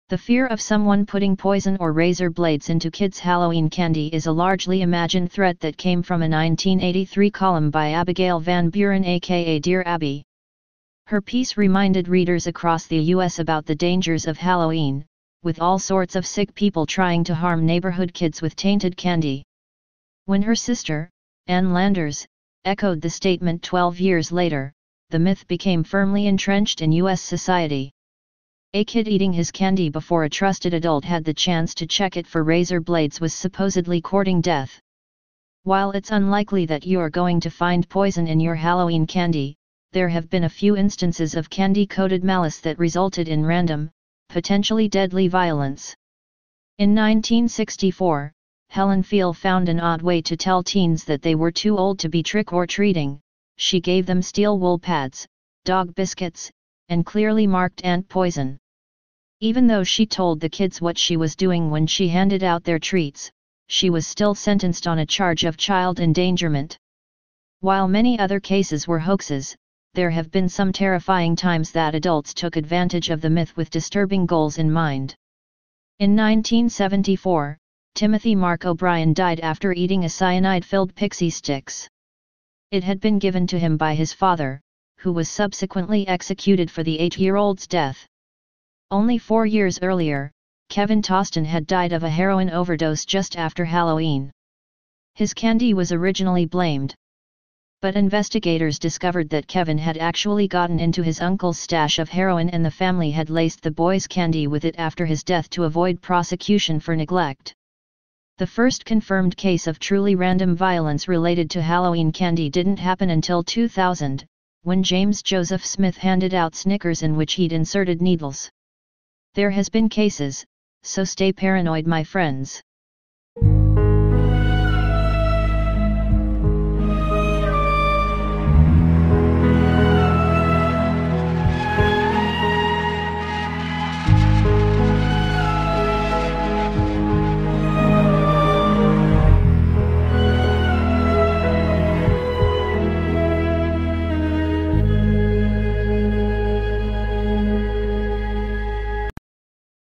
The fear of someone putting poison or razor blades into kids' Halloween candy is a largely imagined threat that came from a 1983 column by Abigail Van Buren aka Dear Abby. Her piece reminded readers across the U.S. about the dangers of Halloween, with all sorts of sick people trying to harm neighborhood kids with tainted candy. When her sister, Ann Landers, echoed the statement 12 years later, the myth became firmly entrenched in U.S. society. A kid eating his candy before a trusted adult had the chance to check it for razor blades was supposedly courting death. While it's unlikely that you're going to find poison in your Halloween candy, there have been a few instances of candy-coated malice that resulted in random, potentially deadly violence. In 1964, Helen Feel found an odd way to tell teens that they were too old to be trick-or-treating. She gave them steel wool pads, dog biscuits, and clearly marked ant poison. Even though she told the kids what she was doing when she handed out their treats, she was still sentenced on a charge of child endangerment. While many other cases were hoaxes, there have been some terrifying times that adults took advantage of the myth with disturbing goals in mind. In 1974, Timothy Mark O'Brien died after eating a cyanide-filled pixie sticks. It had been given to him by his father, who was subsequently executed for the 8-year-old's death. Only 4 years earlier, Kevin Toston had died of a heroin overdose just after Halloween. His candy was originally blamed. But investigators discovered that Kevin had actually gotten into his uncle's stash of heroin and the family had laced the boy's candy with it after his death to avoid prosecution for neglect. The first confirmed case of truly random violence related to Halloween candy didn't happen until 2000, when James Joseph Smith handed out Snickers in which he'd inserted needles. There has been cases, so stay paranoid, my friends.